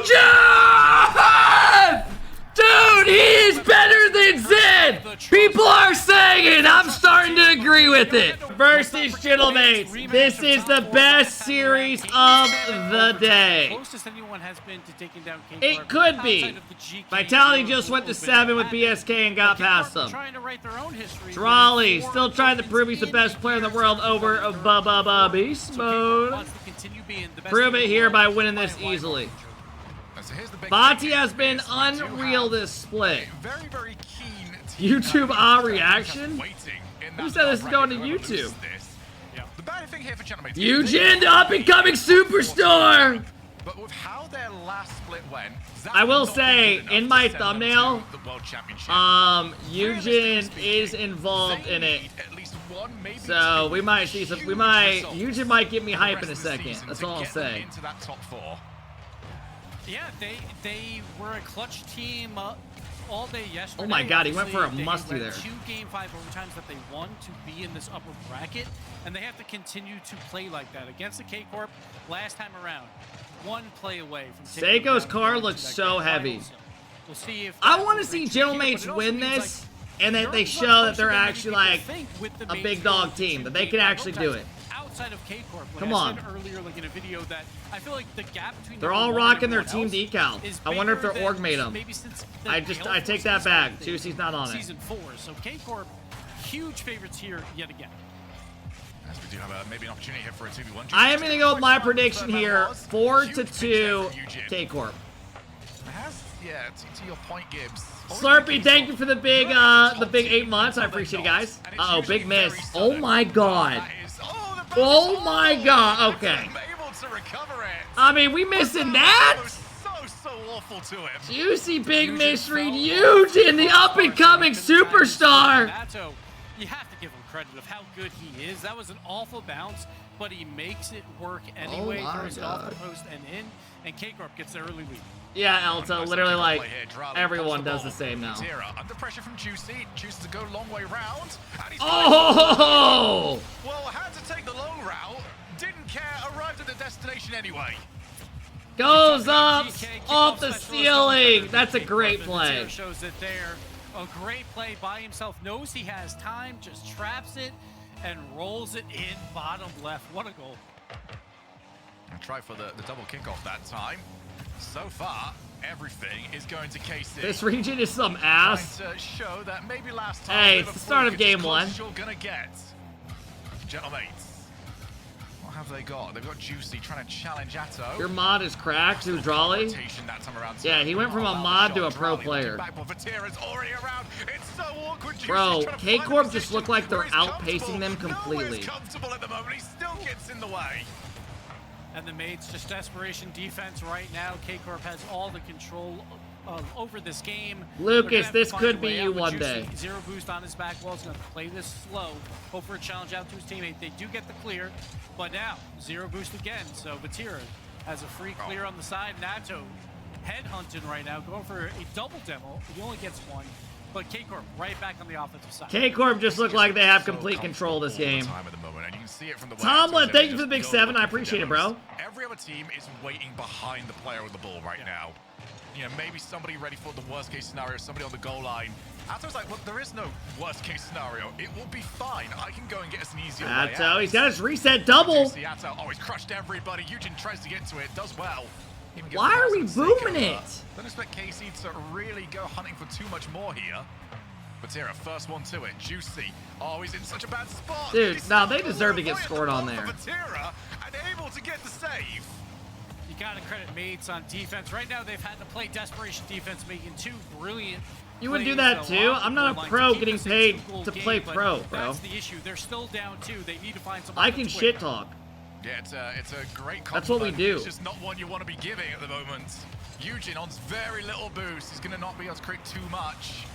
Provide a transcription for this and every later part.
Eugen! Dude, he is better than Zen! People are saying it, I'm starting to agree with it. Versus Gentlemates, this is the best series of the day. It could be. Vitality just went to 7 with BSK and got past them. Trolley, still trying to prove he's the best player in the world over Beast Mode. Prove it here by winning this easily. Bati has been unreal this split. YouTube reaction? Who said this is going to YouTube? Eugen, the up-and-coming superstar! I will say, in my thumbnail, Eugen is involved in it. So we might see some, Eugen might get me hype in a second. That's all I'll say. Yeah, they were a clutch team all day yesterday. Oh my god, he went for a musty there. 2 Game 5 overtimes that they won to be in this upper bracket, and they have to continue to play like that. Against the K-Corp last time around, 1 play away from Seiko's car looks so heavy. We'll see if I want to see Gentlemates win this, and that they show that they're actually like a big dog team, that they can actually do it. Outside of K-Corp, come on. Earlier, like in a video, that I feel like the gap between they're all rocking their team decal. I wonder if their org made them. I take that back. Juicy's not on it. Season 4, so K-Corp, huge favorites here yet again. As we do have maybe an opportunity here for a 2v1. I am gonna go with my prediction here: 4-2 K-Corp. Yeah, to your point, Gibbs. Slurpee, thank you for the big 8 months. I appreciate it, guys. Uh-oh, big miss. Oh my god. Oh my god. Okay. I mean, we missing that? So awful to him. Juicy big misread. Eugen, the up-and-coming superstar. You have to give him credit of how good he is. That was an awful bounce, but he makes it work anyway. Throws it off the post and in, and K-Corp gets the early lead. Yeah, Elta, literally like everyone does the same now. Under pressure from Juicy. Juicy to go long way round. Oh! Well, had to take the long route. Didn't care. Arrived at the destination anyway. Goes up off the ceiling. That's a great play. Shows it there. A great play by himself. Knows he has time. Just traps it and rolls it in bottom left. What a goal. And try for the double kickoff that time. So far, everything is going to KC. This region is some ass. To show that maybe last time hey, it's the start of game 1. You're gonna get Gentlemates. What have they got? They've got Juicy trying to challenge Atto. Your mod is cracked, Udrali. Yeah, he went from a mod to a pro player. Bro, K-Corp just look like they're outpacing them completely. Comfortable at the moment. He still gets in the way. And the Mates, just desperation defense right now. K-Corp has all the control over this game. Lucas, this could be you one day. Zero boost on his back wall. He's going to play this slow. Hope for a challenge out to his teammate. They do get the clear, but now zero boost again. So Batira has a free clear on the side. Nato headhunting right now, going for a double demo. He only gets 1. But K-Corp right back on the offensive side. K-Corp just look like they have complete control this game. Tomlin, thank you for the big 7. I appreciate it, bro. Every other team is waiting behind the player with the ball right now. You know, maybe somebody ready for the worst case scenario, somebody on the goal line. Atto's like, look, there is no worst case scenario. It will be fine. I can go and get us an easier way out. Atto, he's got his reset double. Atto, oh, he's crushed everybody. Eugen tries to get to it, does well. Why are we booming it? Don't expect KC to really go hunting for too much more here. Batira, first one to it. Juicy. Oh, he's in such a bad spot. Dude, now they deserve to get scored on there. Batira, and able to get the save. You gotta credit Mates on defense. Right now, they've had to play desperation defense, making 2 brilliant. You would do that too? I'm not a pro getting paid to play pro, bro. That's the issue. They're still down 2. They need to find something. I can shit talk. Yeah, it's a great compliment. That's what we do. It's just not one you want to be giving at the moment. Eugen on very little boost. He's going to not be able to create too much.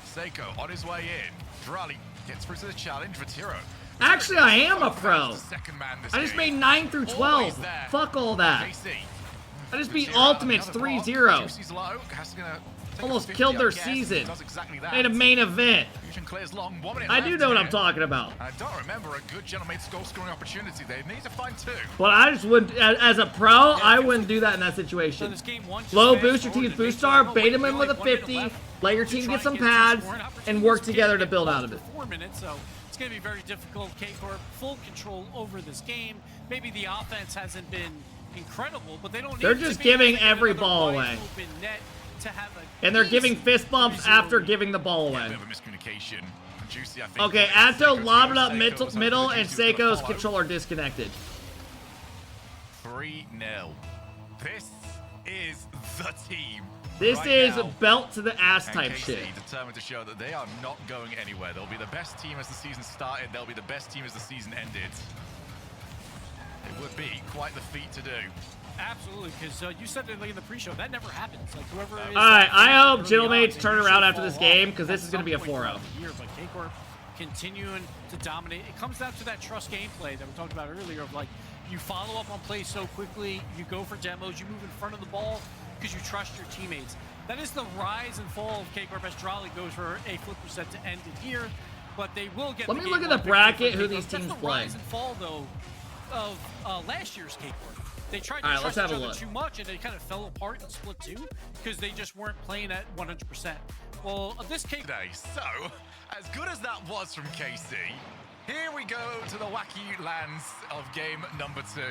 Seiko on his way in. Drali gets through to the challenge. Vatiro. Actually, I am a pro. I just made 9 through 12. Fuck all that. I just beat Ultimates 3-0. Juicy's low. Has to think Almost it's 50, killed their I guess, season. does exactly that. Made a main event. Fusion clears long, 1 minute I left do know what I'm here. talking about. I don't remember a good Gentlemate goal scoring opportunity. They need to find 2. But I just wouldn't, as a pro, I wouldn't do that in that situation. Low boost your team's boost star, bait them in with a 50, let your team get some pads, and work together to build out of it. 4 minutes, so it's going to be very difficult. K-Corp full control over this game. Maybe the offense hasn't been incredible, but they don't. They're just giving every ball away. And they're giving fist bumps after giving the ball away. Juicy, I think, Okay, Atto lobbed it up middle, and Seiko's controller disconnected. 3-0. This is the team. This right is now. Belt to the ass And type KC shit. determined to show that they are not going anywhere. They'll be the best team as the season started. They'll be the best team as the season ended. It would be quite the feat to do. Absolutely, because you said it in the pre-show. That never happens. Like whoever. All right, I hope Gentlemates turn around after this game because this is going to be a 4-0. But K-Corp continuing to dominate. It comes down to that trust gameplay that we talked about earlier of like you follow up on plays so quickly, you go for demos, you move in front of the ball because you trust your teammates. That is the rise and fall of K-Corp as Drolly goes for a flip reset to end it here, but they will get. Let me look at the bracket who these teams play. Rise and fall though of last year's K-Corp. They tried to All right, trust let's each have a other look. too much, and they kind of fell apart and split too because they just weren't playing at 100%. Well, this K Today. So, as good as that was from KC, here we go to the wacky lands of game number 2.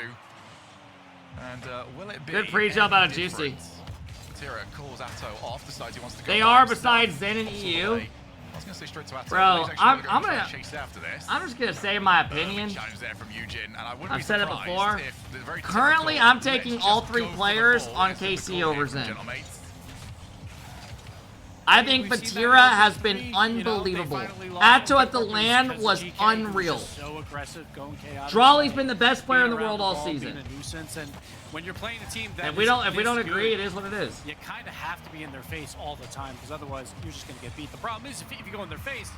And will it be Good pre-jump out of any Juicy. different? Tira calls Atto off, decides he wants to go. They back, are steps besides Zen and EU. away. I was going to say straight to Atto. Bro, but he's actually I'm gonna gonna- chase after this. I'm just going to say my opinion. Challenge there from Eugen, and I wouldn't I've be said it surprised before. if the very Currently, typical, I'm taking let's all just 3 go for the players ball on is the KC call over here from Zen. Gentlemates. I think Batira has been unbelievable. Atto at the land was unreal. So aggressive, going chaotic. Drolly's been the best player in the world all season. And when you're playing a team that If we don't agree, it is what it is. you kind of have to be in their face all the time because otherwise you're just going to get beat. The problem is if you go in their face,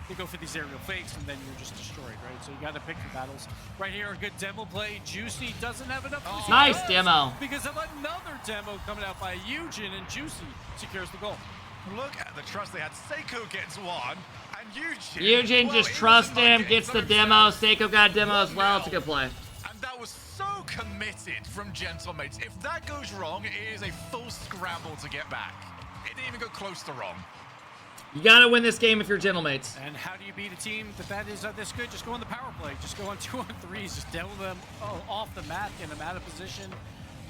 they go for these aerial fakes and then you're just destroyed, right? So you got to pick your battles. Right here, a good demo play. Juicy doesn't have enough. Nice demo. Because of another demo coming out by Eugen, and Juicy secures the goal. Look at the trust they had. Seiko gets one, and Eugen well, just it trusts wasn't like him, gets the it demo. himself. Seiko got a demo as well. It's a good play. And that was so committed from Gentlemates. If that goes wrong, it is a full scramble to get back. It didn't even go close to wrong. You got to win this game if you're Gentlemates. And how do you beat a team that is this good? Just go on the power play. Just go on 2-on-3s. Just demo them off the map, get them out of position.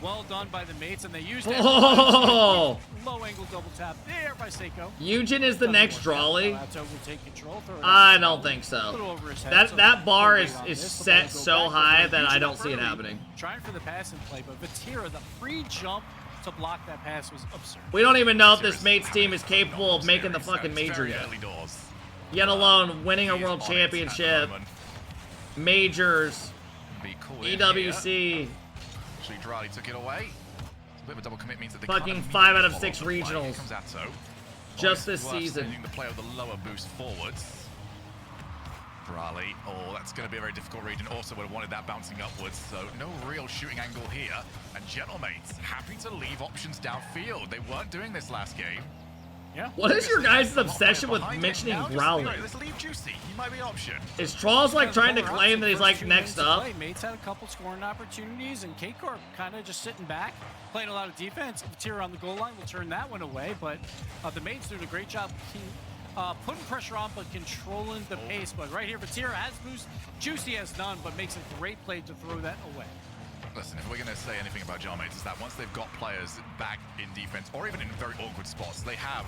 Well done by the mates, and they used that Oh! low angle double tap there by Seiko. Eugen is the next Drolly. Will take control, throw it I up. don't think A so. little over his head, so That bar we'll is wait on is this. The set ball will so go back high over. that I Eugen don't see it early, happening. Trying for the pass and play, but Vatira, the free jump to block that pass was absurd. We don't even know if this mates team is capable of making the fucking major yet. Yet alone winning a world championship, majors, EWC, Actually, Drolly took it away. A bit of a double commit means that they fucking can't 5 out of immediately 6 follow up the play. Here regionals. comes Atto. Just Well, it's this worth season. sending the play with the lower boost forwards. Drolly, oh, that's going to be a very difficult region. Also would have wanted that bouncing upwards, so no real shooting angle here. And Gentlemates happy to leave options downfield. They weren't doing this last game. Yeah. What is your guys' obsession with Behind it. mentioning Now just- Growly? right, let's leave Juicy. He might be an option. Is Trolls like trying to claim that he's like next up? Mates had a couple scoring opportunities, and K-Corp kind of just sitting back, playing a lot of defense. Vatira on the goal line will turn that one away, but the Mates doing a great job putting pressure on, but controlling the pace. But right here, Vatira has boost, Juicy has none, but makes a great play to throw that away. Listen, if we're going to say anything about Gentlemates, is that once they've got players back in defense, or even in very awkward spots, they have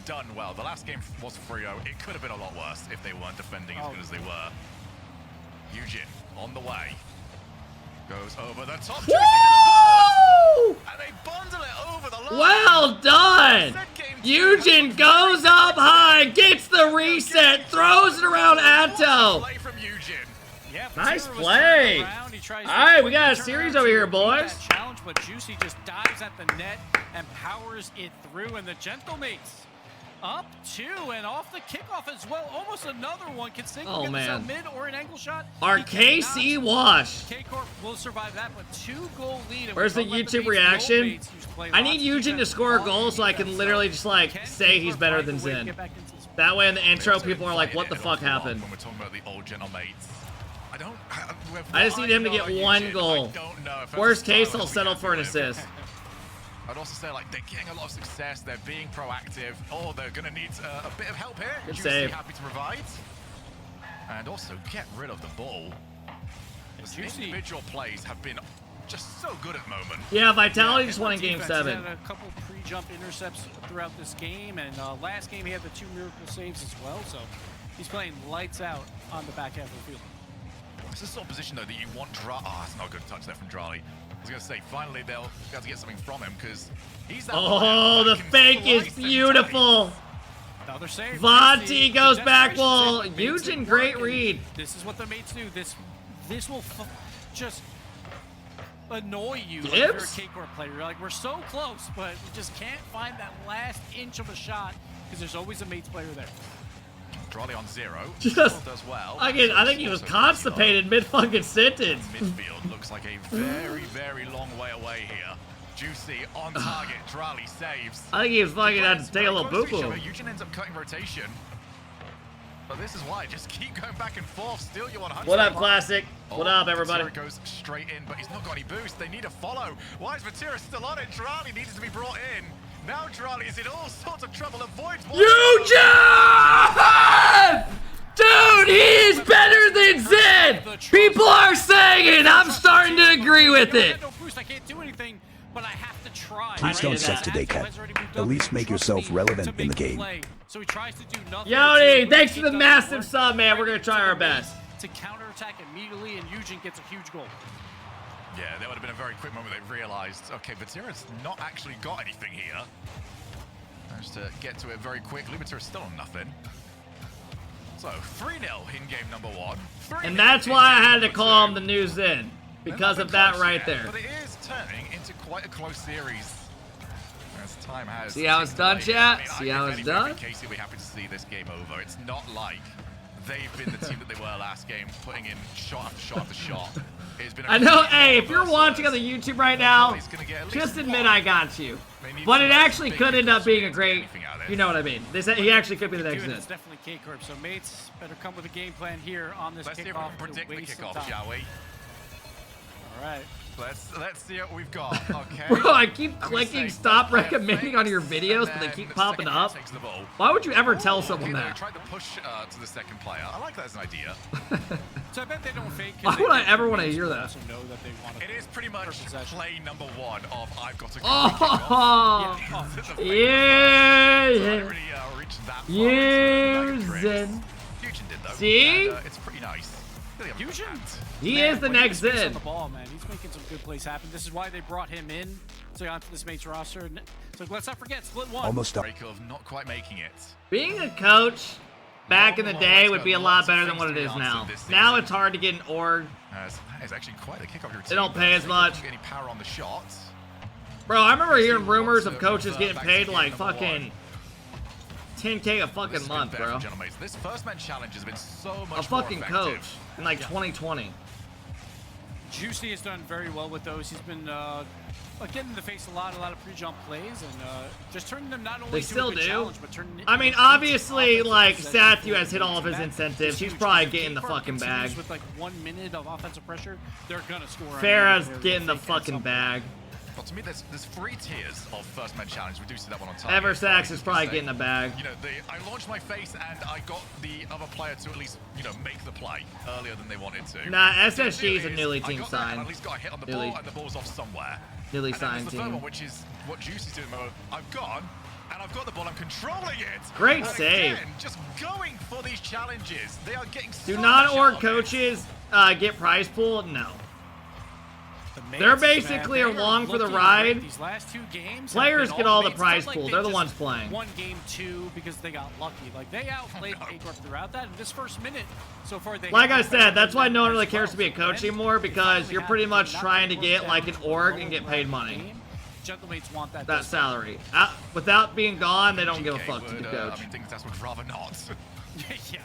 done well. The last game was 3-0. It could have been a lot worse if they weren't defending as good as they were. Eugen on the way. Goes over the top. Woo! And they bundle it over the line. Well done! Eugen goes up high, gets the reset, throws it around Atto. Play from Eugen. Yeah, Nice Vatira was play. turning around. He tries to All right, we got a turn series around over to here, beat boys. that challenge, but Juicy just dives at the net and powers it through, and the Gentlemates Up 2 and off the kickoff as well. Almost another one. Can Single get this out mid or an angle shot? Our KC wash. K-Corp will survive that, but 2-goal lead. Where's the YouTube reaction? I need Eugen to score a goal so I can literally just like say he's better than Zen. That way in the intro people are like, what the fuck happened? When we're talking about the old gentlemates. I just need him to get 1 goal. Worst case, I'll settle for an assist. I'd also say, like, they're getting a lot of success. They're being proactive. Oh, they're going to need a bit of help here. Good Juicy save. happy to provide. And also get rid of the ball. The individual plays have been just so good at the moment. Yeah, Vitality just won in Game 7. He had a couple pre-jump intercepts throughout this game, and last game he had the 2 miracle saves as well, so he's playing lights out on the back half of the field. This is the sort of position, though, that you want that's not a good touch there from Drali. I was going to say, finally, they'll be able to get something from him, because he's that the fake is beautiful. Another save. Vonti goes back wall. Eugen, great read. This is what the mates do. This will just annoy you if Gibbs? you're a K-Corp player. You're like, we're so close, but we just can't find that last inch of a shot, because there's always a mates player there. Drali on 0. Just, does well. I think he was constipated mid-fucking sentence. Midfield looks like a very, very long way away here. Juicy on target. Drali saves. I think he was fucking had to take a little boo-boo. Eugen ends up cutting rotation. But this is why. Just keep going back and forth. Still you 100. What up, Classic? What up, everybody? Vatira goes straight in, but he's not got any boost. They need a follow. Why is Vatira still on it? Drali needs to be brought in. Now Drali is in all sorts of trouble. Avoids one. Eugen! Dude, he is better than Zed! People are saying it, I'm starting to agree with it. I can't do anything, but I have to try. Please don't suck today, Cat. At least make yourself relevant in the game. So he tries to do nothing. Yoni, thanks for the massive sub, man. We're gonna try our best. To counterattack immediately, and Eugen gets a huge goal. Yeah, that would have been a very quick moment. They realized, okay, Vatira's not actually got anything here. Managed to get to it very quickly. Vatira's still on nothing. So 3-0 in game number 1. And that's why I had to call him the new Zen. Because of that right there. But it is turning into quite a close series. As time has. See how it's done, chat? See how it's done? Casey, we're happy to see this game over. It's not like they've been the team that they were last game, putting in shot after shot after shot. I know, hey, if you're watching on the YouTube right now, just admit I got you. But it actually could end up being a great, you know what I mean. They said he actually could be the next Zen. It's definitely K-Corp, so mates better come with a game plan here on this kickoff. Let's see if we can predict the kickoff, shall we? All right. Let's see what we've got, okay? Bro, I keep clicking stop recommending on your videos, but they keep popping up. Why would you ever tell someone that? Tried to push to the second player. I like that as an idea. So I bet they don't fake. Why would I ever want to hear that? It is pretty much play number 1 of I've got to go. Oh, yeah. Zen. See? It's pretty nice. Eugen? He is the next Zen. On the ball, man. He's making some good plays happen. This is why they brought him in, so onto this mate's roster. So let's not forget, split 1. Almost up. Of not quite making it. Being a coach back in the day would be a lot better than what it is now. Now it's hard to get an org. That is actually quite a kick off your team. They don't pay as much. Any power on the shot. Bro, I remember hearing rumors of coaches getting paid like fucking 10K a fucking month, bro. This first man challenge has been so much a fucking coach in like 2020. Juicy has done very well with those. He's been getting in the face a lot of pre-jump plays, and just turning them not only they still to a good challenge, but turning it. I mean, obviously, like Sathu has hit all of his incentives. He's probably getting the fucking bag. With like 1 minute of offensive pressure, they're gonna score. Farah's getting the fucking bag. Well, to me, there's 3 tiers of first man challenge. We do see that one on time. Eversax is probably getting a bag. You know, I launched my face and I got the other player to at least, make the play earlier than they wanted to. Nah, SSG is a newly team I signed. at least got a hit on the ball and the ball's off somewhere. Newly and signed the team. third one, which is what Juicy's doing. I've gone and I've got the ball. I'm controlling it. Great but save. Again, just going for these challenges. They are getting so Do much non-org out of it. coaches get prize pool? No. They're basically along for the ride. These last 2 games, players get all the prize pool. They're the ones playing. Won game 2 because they got lucky. Like they outplayed K-Corp throughout that. In this first minute, so far they. Like I said, that's why no one really cares to be a coach anymore, because you're pretty much trying to get like an org and get paid money. Gentlemates want that. That salary. Without being gone, they don't give a fuck to the coach. I mean, things that's would rather not. Yeah, for sure.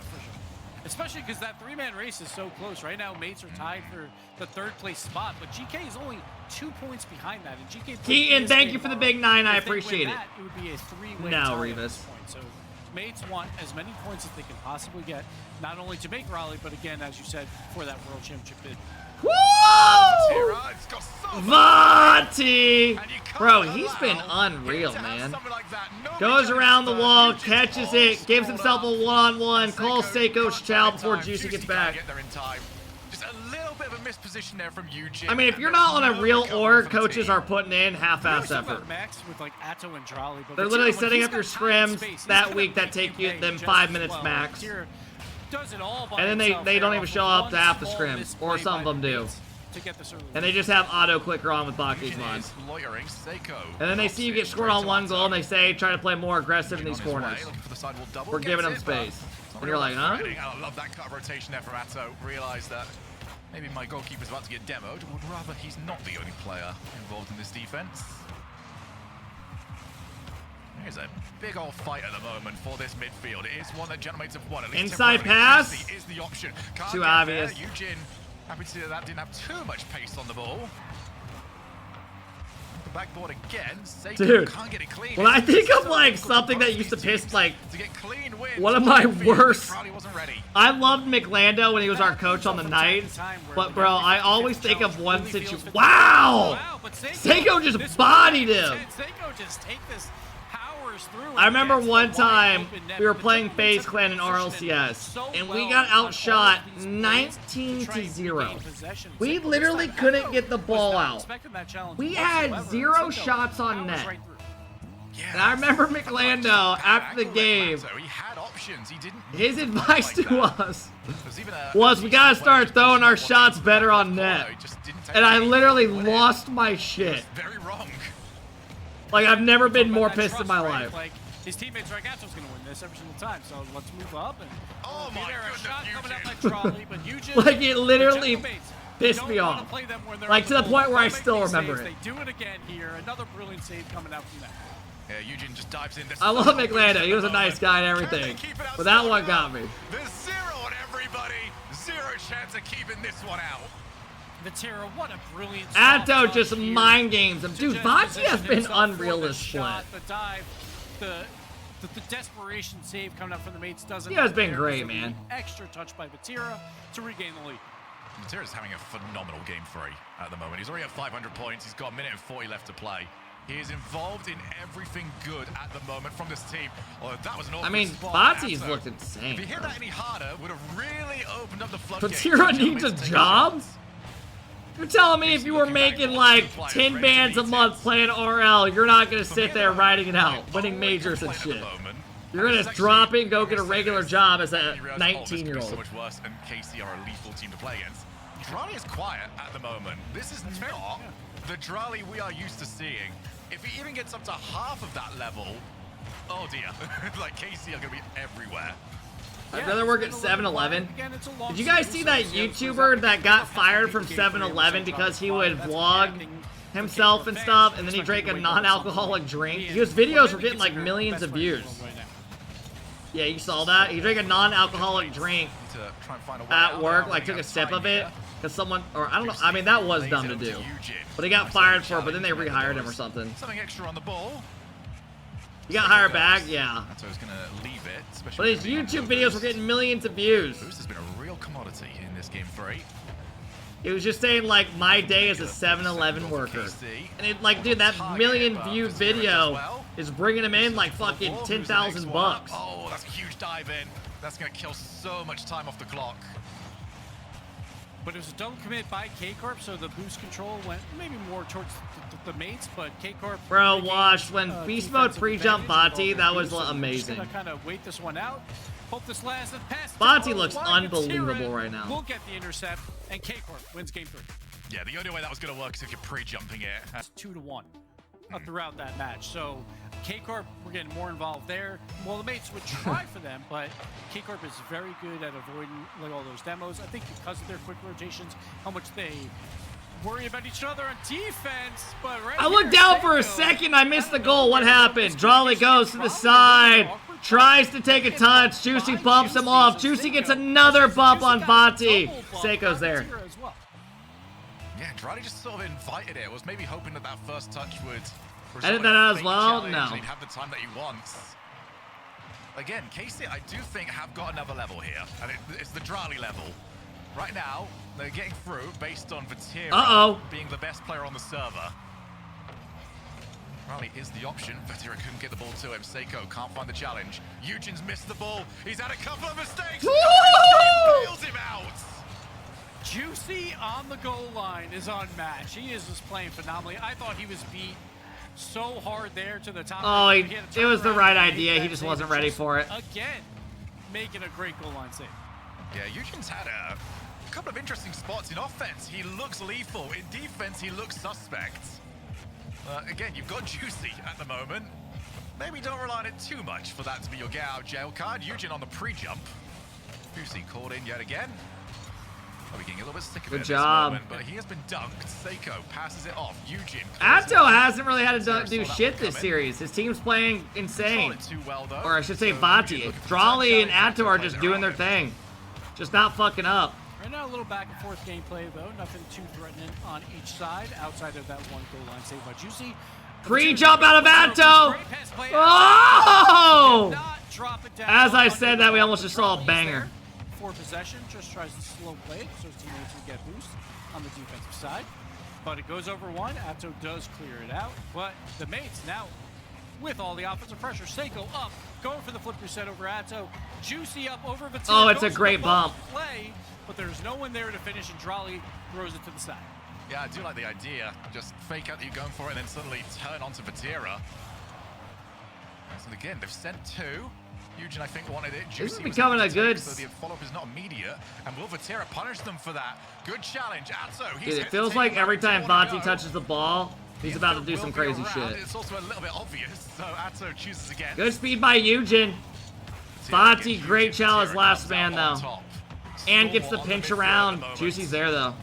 Especially because that 3-man race is so close. Right now, mates are tied for the 3rd place spot, but GK is only 2 points behind that. And GK Keaton, thank you for the big 9. I appreciate it. It would be a 3-way No, tie at Revis. this point. So mates want as many points as they can possibly get, not only to make Raleigh, but again, as you said, for that World Championship bid. Woo! Vati! Bro, he's been unreal, man. Goes around the wall, catches it, gives himself a one-on-one, calls Seiko's chow before Juicy gets back. Just a little bit of a misposition there from Eugene. I mean, if you're not on a real org, coaches are putting in half-ass effort. Max with like Atto and Drali, but They're literally setting up your scrims that week that take you them 5 minutes max. Does it all by And then they don't even show up to half the scrims, or some of them do. And they just have auto clicker on with Baki's mod. And then they see you get scored on 1 goal and they say try to play more aggressive in these corners. We're giving them space. And you're like, huh? I love that cut rotation there for Atto. Realize that maybe my goalkeeper's about to get demoed. Would rather he's not the only player involved in this defense. There's a big old fight at the moment for this midfield. It is one that Gentlemates have won. At least inside pass. Is the option. Too obvious. Eugene, happy to see that didn't have too much pace on the ball. The backboard again. Seiko dude, can't get it clean. When I think of like something that used to piss like one of my worst. I loved McLando when he was our coach on the Knights, but bro, I always think of one situation. Wow! Seiko just bodied him. Seiko just take this. I remember one time we were playing FaZe Clan in RLCS and we got outshot 19-0. We literally couldn't get the ball out. We had 0 shots on net. And I remember McLando after the game, his advice to us was we gotta start throwing our shots better on net. And I literally lost my shit. Like, I've never been more pissed in my life. Like, his teammates are like, Atto's going to win this every single time, so let's move up. And oh my goodness, shot coming out like Trolley, but Eugene, like, it literally pissed me off. Like, to the point where I still remember it. They do it again here. Another brilliant save coming out from that. Yeah, Eugene just dives in. I love McLando. He was a nice guy and everything. But that one got me. There's 0 on everybody. 0 chance of keeping this one out. Vatira, what a brilliant Atto just mind games him. Dude, Vati has been unreal this split. The dive, the desperation save coming up from the mates doesn't. He has been great, man. Extra touch by Vatira to regain the lead. Vatira's having a phenomenal game 3 at the moment. He's already at 500 points. He's got a minute and 40 left to play. He is involved in everything good at the moment from this team. Oh, that was an awful spot. Vati's looked insane. If he hit that any harder, would have really opened up the floodgates. Vatira needs a job? You're telling me if you were making like 10 bands a month playing RL, you're not going to sit there writing it out, winning majors and shit. You're going to drop it and go get a regular job as a 19-year-old. So much worse, and KC are a lethal team to play against. Drali is quiet at the moment. This is not the Drali we are used to seeing. If he even gets up to half of that level, oh dear. Like, KC are going to be everywhere. I'd rather work at 7-Eleven. Did you guys see that YouTuber that got fired from 7-Eleven because he would vlog himself and stuff, and then he drank a non-alcoholic drink? His videos were getting like millions of views. Yeah, you saw that? He drank a non-alcoholic drink at work, like took a sip of it, because someone, or I don't know, I mean, that was dumb to do. But he got fired for it, but then they rehired him or something. Something extra on the ball. You got hired back? Yeah. Atto's gonna leave it. But his YouTube videos were getting millions of views. Boost has been a real commodity in this game 3. It was just saying, like, my day as a 7-Eleven worker. And it, like, dude, that million-view video is bringing him in, like, fucking 10,000 bucks. Oh, that's a huge dive in. That's gonna kill so much time off the clock. But it was a double commit by K-Corp, so the boost control went maybe more towards the mates, but K-Corp... Bro, watch, when Beast Mode pre-jump Vati, that was amazing. Just gonna kind of wait this one out. Hope this lasts and passes. Vati looks unbelievable right now. We'll get the intercept, and K-Corp wins game 3. Yeah, the only way that was gonna work is if you're pre-jumping it. That's 2-1 throughout that match. So K-Corp, we're getting more involved there. Well, the mates would try for them, but K-Corp is very good at avoiding like all those demos. I think because of their quick rotations, how much they worry about each other on defense, but right I looked down for a second. I missed the goal. What happened? Drawley goes to the side. Tries to take a touch. Juicy bumps him off. Juicy gets another bump on Vati. Seiko's there. Yeah, Drawley just sort of invited it. Was maybe hoping that first touch would... Edit that out as well? No. He'd have the time that he wants. Again, Casey, I do think, have got another level here. And it's the Drawley level. Right now, they're getting through based on Vatira being the best player on the server. Drawley is the option. Vatira couldn't get the ball to him. Seiko can't find the challenge. Eugen's missed the ball. He's had a couple of mistakes. He bails him out. Juicy on the goal line is unmatched. He is just playing phenomenally. I thought he was beat so hard there to the top. Oh, it was the right idea. He just wasn't ready for it. Again, making a great goal line save. Yeah, Eugen's had a couple of interesting spots. In offense, he looks lethal. In defense, he looks suspect. Again, you've got Juicy at the moment. Maybe don't rely on it too much for that to be your get out of jail card. Eugen on the pre-jump. Juicy called in yet again. Probably getting a little bit sick of it at this moment, but he has been dunked. Seiko passes it off. Eugen. Atto hasn't really had to do shit this series. His team's playing insane. Or I should say Vati. Drawley and Atto are just doing their thing. Just not fucking up. Right now, a little back and forth gameplay, though. Nothing too threatening on each side, outside of that one goal line saved by Juicy. Pre-jump out of Atto! Oh! As I said that, we almost just saw a banger. For possession, just tries to slow play so his teammates can get boost on the defensive side. But it goes over one. Atto does clear it out. But the mates now, with all the offensive pressure, Seiko up, going for the flip reset over Atto. Juicy up over Vatira. Oh, it's a great bump. Play, but there's no one there to finish, and Drawley throws it to the side. Yeah, I do like the idea. Just fake out that you're going for it and then suddenly turn onto Vatira. So again, they've sent two. Eugen, I think, wanted it. This is becoming a good... So the follow-up is not immediate. And will Vatira punish them for that? Good challenge. Atto, dude, it feels like every time Vati touches the ball, he's about to do some crazy shit. It's also a little bit obvious, so Atto chooses again. Good speed by Eugen. Vati, great challenge last man, though. And gets the pinch around. Juicy's there, though.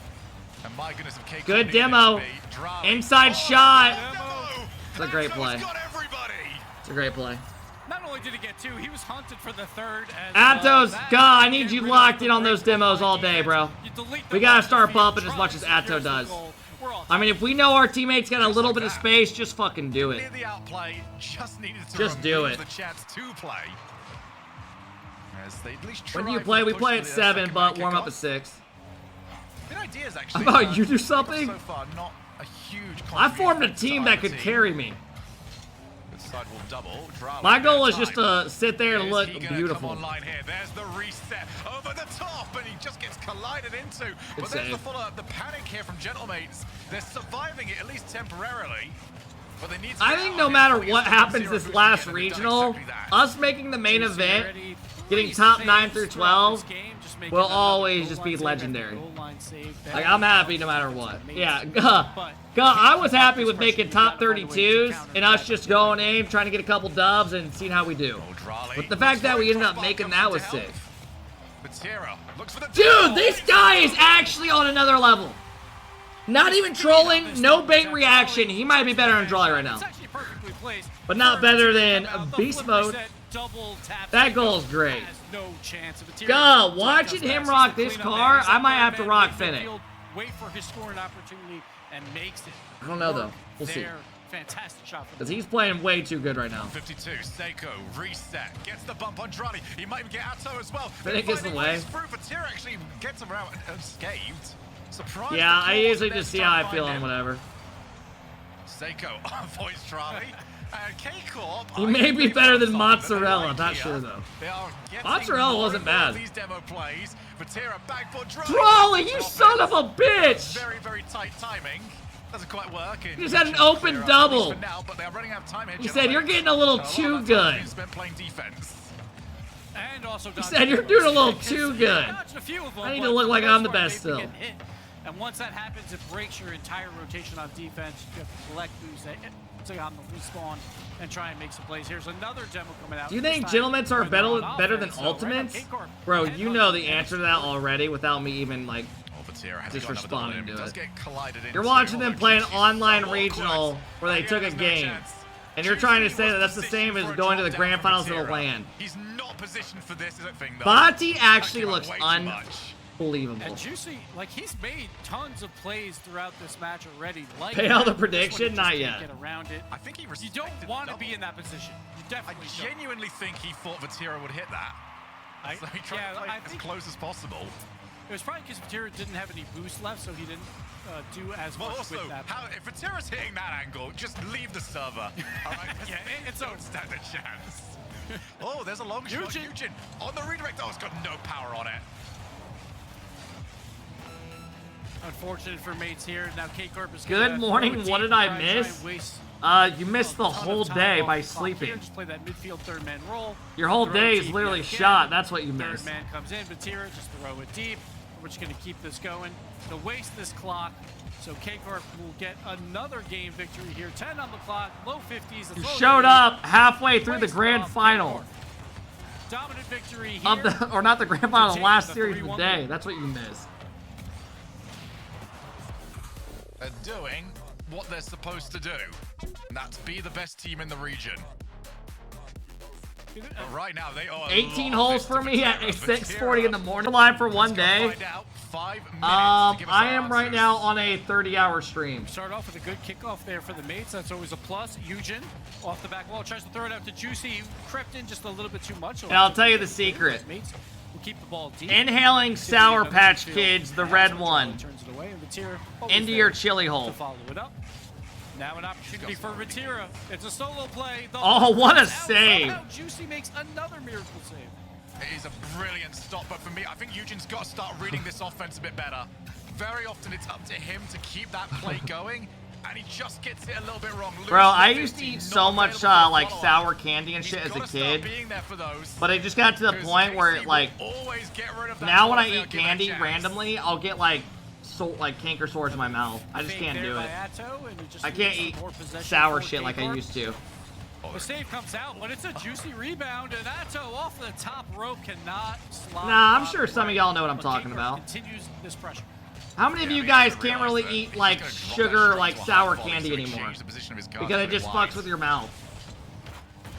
Good demo. Inside shot. It's a great play. It's a great play. Not only did he get two, he was hunted for the third. Atto's, God, I need you locked in on those demos all day, bro. We gotta start bumping as much as Atto does. I mean, if we know our teammates got a little bit of space, just fucking do it. Just do it. When do you play? We play at 7, but warm up at 6. How about you do something? I formed a team that could carry me. My goal is just to sit there and look beautiful. There's the reset over the top, and he just gets collided into. But there's the follow-up, the panic here from Gentlemates. They're surviving it, at least temporarily. But they need to I think no matter what happens this last regional, us making the main event, getting top 9 through 12, will always just be legendary. Like, I'm happy no matter what. Yeah, I was happy with making top 32s and us just going in, trying to get a couple dubs and seeing how we do. But the fact that we ended up making that was sick. Dude, this guy is actually on another level. Not even trolling, no bait reaction. He might be better on Drawley right now. But not better than Beast Mode. That goal is great. God, watching him rock this car, I might have to rock Fennec. Wait for his scoring opportunity and makes it. I don't know though. We'll see. Fantastic shot. Because he's playing way too good right now. 52, Seiko, reset, gets the bump on Drawley. He might even get Atto as well. Fennec gets in the way. Vatira actually gets him around unscathed. Surprised. Yeah, I usually just see how I feel on whatever. Seiko avoids Drawley. K-Corp, he may be better than Mozzarella, not sure though. Mozzarella wasn't bad. Drawley, you son of a bitch! Very, very tight timing. Doesn't quite work. He just had an open double. He said, you're getting a little too good. He said, you're doing a little too good. I need to look like I'm the best still. And once that happens, it breaks your entire rotation on defense. You have to collect boosts on the respawn and try and make some plays. Here's another demo coming out. Do you think Gentlemates are better than Ultimates? Bro, you know the answer to that already without me even, like, Vatira has Just got another double responding in. to Does it. get collided into, You're watching them although play an Juicy's online so regional awkward. where they And took a he has no game. chance. And you're trying to Juicy say that was that's the same as positioned for a going to the drop grand down finals from of the Vatira. LAN. He's not positioned for this thing, though. Bati actually That looks came out way too much. unbelievable. And Juicy, like, he's made tons of plays throughout this match already. Like Pay out the that. This one, he prediction? just Not can't yet. Get around it. I think he You respected don't want to the be in double. that position. You I definitely don't. genuinely think he thought Vatira would hit that. So he tried to play I as think close as possible. it was probably because Vatira didn't have any boost left, so he didn't do as Well, much also, with that. if Vatira's hitting that angle, just leave the server. All right? Yeah, it's don't stand a chance. Oh, there's a long shot. Eugen. Eugen on the redirect. Oh, it's got no power on it. Unfortunate for mates here. Now K-Corp is Good gonna morning, throw it what deep did I and try and miss? waste You missed the a ton of whole time day off by the clock here. sleeping. Just play that midfield third man role. Your whole Throw day it is deep literally yet again. shot. That's what you Third missed. man comes in, Vatira just throw it deep. We're just going to keep this going to waste this clock. So K-Corp will get another game victory here. 10 on the clock, low 50s. You showed up halfway through the Waste grand off final K-Corp. Dominant victory here. of the, or not the grand final, the take last the series of the 3-1 day. lead. That's what you missed. They're doing what they're supposed to do. And that's be the best team in the region. But right now, they are 18 holes for me at 6:40 in the morning. Live for one day. Find out. 5 minutes to give us I our am right answers. now on a 30-hour stream. Start off with a good kickoff there for the mates. That's always a plus. Eugen off the back wall tries to throw it out to Juicy. He crept in just a little bit too much. And I'll tell you the secret. Mates will keep the ball deep. Inhaling Sour Another Patch midfield Kids, the pass, red but one, Turns it away, and Vatira always into there your chili to hole. follow it up. Now an opportunity for Vatira. It's a solo play. The Oh, what a out. save. Somehow Juicy makes another miracle save. It is a brilliant stop, but for me, I think Eugen's got to start reading this offense a bit better. Very often, it's up to him to keep that play going, and he just gets it a little bit wrong. Bro, I Loses used to 50, eat not so much available for like follow-up. sour candy and He's shit as a gotta start kid, being there for those, but it just got to the because point where KC it like will always get rid of that now when ball I if they eat are given a candy chance. randomly, I'll get like canker sores in my mouth. I just Fake can't there do by it. Atto, and it just I can't leaves eat some more possession sour for shit like I K-Corp. used to. The save comes out, but it's a juicy rebound, and Atto off the top rope cannot slide. Nah, I'm off sure some of right. y'all know what I'm But talking K-Corp about. Continues this pressure. How many of Yeah, you he guys has to can't realize really that eat he's like gonna drop that sugar, straight like to a sour high volley candy to anymore? exchange the position of his guard Because it a bit just wide. fucks with your mouth.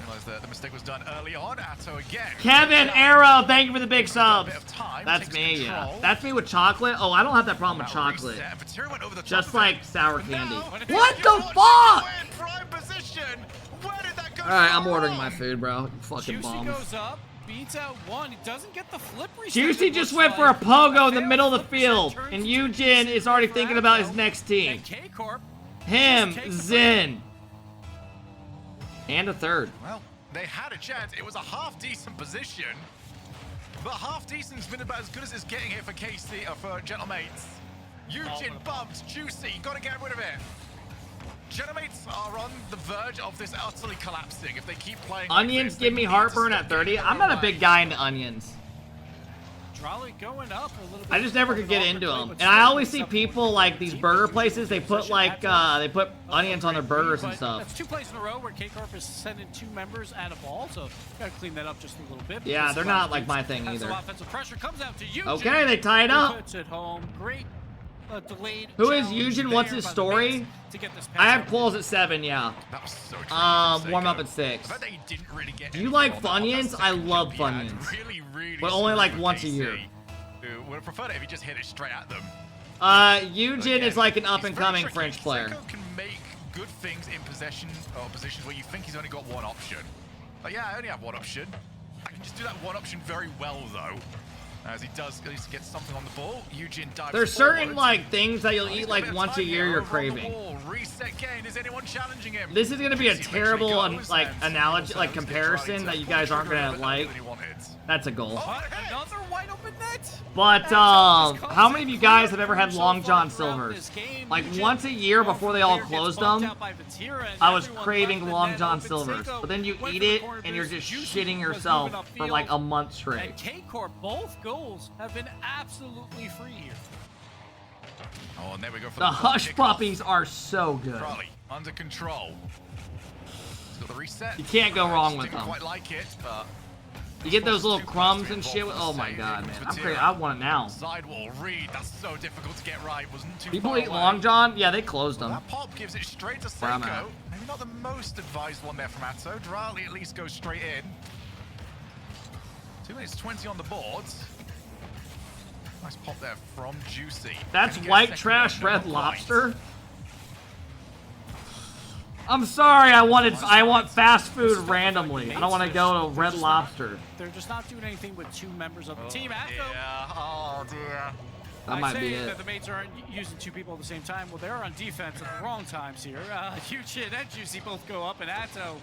Realize that the mistake was done early on. Atto again. Kevin Arrow, thank you for the big Got a subs. bit of time, That's takes me, yeah. control. That's me with chocolate. Oh, I don't have that problem with Now chocolate. reset. Vatira went over the top Just of it. like sour But candy. now- What He's the watching fuck? you in prime position. Where did that go? Alright, so I'm ordering wrong? my food, bro. You fucking Juicy bum. goes up, beats out one. He doesn't get the flip reset. Juicy it just looks went for a like. pogo in the failed middle of the flip reset field, turns and into Eugen Juicy is already for thinking about his Atto. next team. And K-Corp Him, just takes the Zen, and a third. Well, they had a chance. It was a half-decent position, but half-decent's been about as good as it's getting here for KC, for Gentlemates. Eugen bumped, Juicy, gotta get rid of it. Gentlemates are on the verge of this utterly collapsing if they keep playing like Onions this. give They me need to heartburn stop at 30. getting I'm their not a own big way. guy into onions. Trolley going up a little bit. I just never could get into them. And I always see people like these burger places, they put like, they put onions on their burgers and stuff. That's 2 plays in a row where K-Corp is sending 2 members at a ball, so gotta clean that up just a little bit. Yeah, because they're the not last like dudes my thing has some either. offensive pressure comes out to Eugen. Okay, they tie it Who up. puts it home. Great delayed Who is challenge Eugen? What's there his by the story? Mates to get this I pass have out. polls at 7, yeah. That was so tricky. Warm up at 6. The fact that he didn't really get Do you anything like on that- on that Funyuns? I second love jump, he had Funyuns. Really But only like screwed once a KC, year. Who would have preferred it if he just hit it straight at them. Eugen Again, is like an he's very up-and-coming tricky. French player. Zeko can make good things in possession or positions where you think he's only got one option. But yeah, I only have one option. I can just do that one option very well though. As he does at least get something on the ball. Eugen dives There's certain forward. like things that you'll He's eat got a like bit of once a time year here, you're over on the craving. ball. Reset gain. Is anyone challenging him? This is gonna be a Juicy eventually terrible goes like and analogy, also like is gonna try comparison to that you pull guys the aren't trigger a gonna bit earlier like. than he wanted. That's a goal. Oh, hey. Another wide open net. But Atto just comes how many of in you guys clear have ever for had so Long far John throughout Silvers? this game. Like Eugen once a year off before the they all clear, gets closed bumped them, out by Vatira, and I was everyone craving left the Long net John open. Silvers. Zeko But then you went eat for the it corner and you're boost. just Juicy shitting was yourself moving for upfield. like a month straight. And K-Corp, both goals have been absolutely free here. Oh, and there we go for The the Hush kickoff. Puppies are so good. Crowley under control. He's got the reset. You can't go wrong with Didn't them. quite like it, but You get those little crumbs and shit. Oh my god, man. I'm crazy. I want it now. Sidewall, Reed, that's so difficult to get right. Wasn't too People far eat away. Long John? Yeah, they closed them. That pop gives it straight to Where I'm Seiko. at. Maybe not the most advised one there from Atto. Drali at least goes straight in. 2 minutes 20 on the boards. Nice pop there from Juicy. That's And he gets white second trash one, no red quite. lobster? I'm sorry, I want fast food randomly. I don't want to go to Red Lobster. They're just not doing anything with 2 members of the team. Atto, Yeah, oh dear. That might be that it. the mates aren't using 2 people at the same time. Well, they're on defense at the wrong times here. Huge hit and Juicy both go up, and Atto,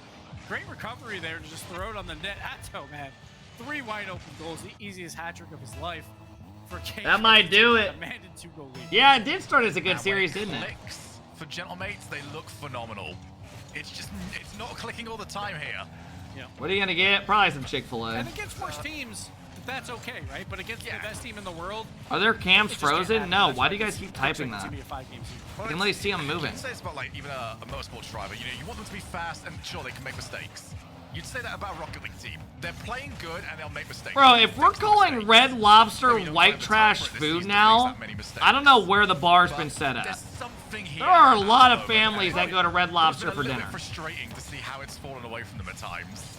great recovery there to just throw it on the net. Atto, man, 3 wide open goals, the easiest hat trick of his life. For K That might do it. Commanded 2-goal lead. Yeah, it did start as a good And when series, didn't it? clicks for Gentlemates, they look phenomenal. It's not clicking all the time here. Yeah. What are you gonna get? Probably some Chick-fil-A. And against worse teams, that's okay, right? But against the best team in the world, Are their cams it just can't frozen? happen. No. That's Why do you why guys keep typing it's that? gonna be a 5-game season. I can really see them moving. You'd say it's about like even a motorsports driver. You know, you want them to be fast and sure they can make mistakes. You'd say that about a Rocket League team. They're playing good and they'll make mistakes. Bro, if we're Fix the calling mistakes. Red Lobster Maybe don't white have the time trash for it this food season to now, fix that many mistakes. I don't know where the bar's But been set there's at. something here There are a lot of at families the moment. that go to Red Lobster It's been for a little dinner. bit frustrating to see how it's fallen away from them at times.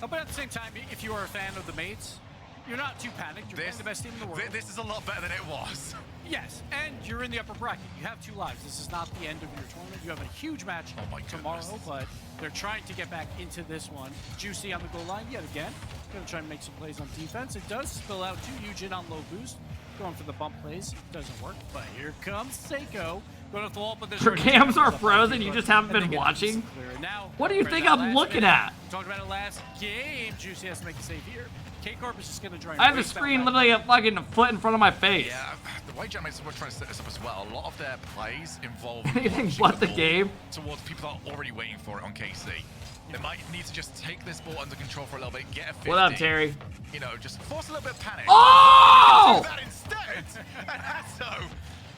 But at the same time, if you are a fan of the mates, you're not too panicked. You're playing the best team in the world. This is a lot better than it was. Yes, and you're in the upper bracket. You have 2 lives. This is not the end of your tournament. You have a huge match Oh my tomorrow, goodness. but they're trying to get back into this one. Juicy on the goal line yet again. Gonna try and make some plays on defense. It does spill out to Eugen on low boost. Going for the bump plays. Doesn't work, but here comes Seiko. Going off the wall, but there's Your already cams 2 are members up frozen, on you field, just haven't and they been get watching? this clear. Now, What do you for think that I'm last looking minute, at? we talked about it last game. Juicy has to make the save here. K-Corp is just gonna try and I have the waste that screen back. literally a fucking foot in front of my face. Yeah, the way Gentlemates were trying to set this up as well, a lot of their plays involve Anything launching but the ball game. towards people that are already waiting for it on KC. They might need to just take this ball under control for a little bit, get a 50. What up, Terry? You know, just force a little bit of panic. Oh! Do that instead. And Atto,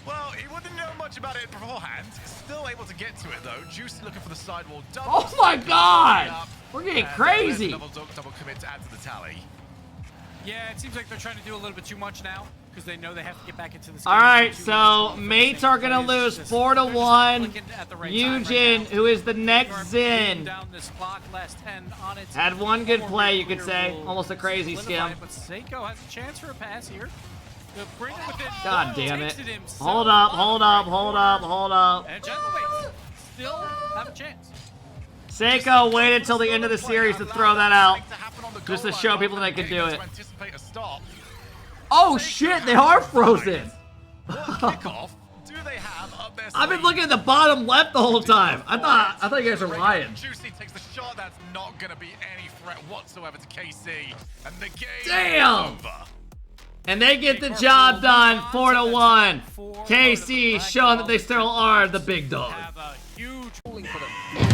well, he wouldn't know much about it beforehand. Still able to get to it though. Juicy looking for the sidewall. Double Oh my stick, god! up, We're getting and crazy! there's a double commit to add to the tally. Yeah, it seems like they're trying to do a little bit too much now because they know they have to get back into this. All game. right, 2 so minutes left. mates are gonna Plays lose just- 4 to they're just 1. clicking at the right time Eugen, right now. who is the next K-Corp Zen, moving down this clock, last 10 on it. had one good Four play, you clear could say. will Almost a crazy solidify skim. it, But Seiko has a chance for a pass here. They'll bring it within. God damn Takes it. himself. Hold up, hold up, hold up, hold up. And Gentlemates still have a chance. Seiko waited till the end of the series to throw that out. Just to show people that they could do it. Oh shit, they are frozen! Kickoff. Do they have up their I've been sleeve? looking at the bottom left the whole time. I thought you guys were lying. Juicy takes the shot. That's not going to be any threat whatsoever to KC. And the game Damn! is over. And they get the job done, 4 to 1. KC showing that they still are the big dog. Have a huge for them.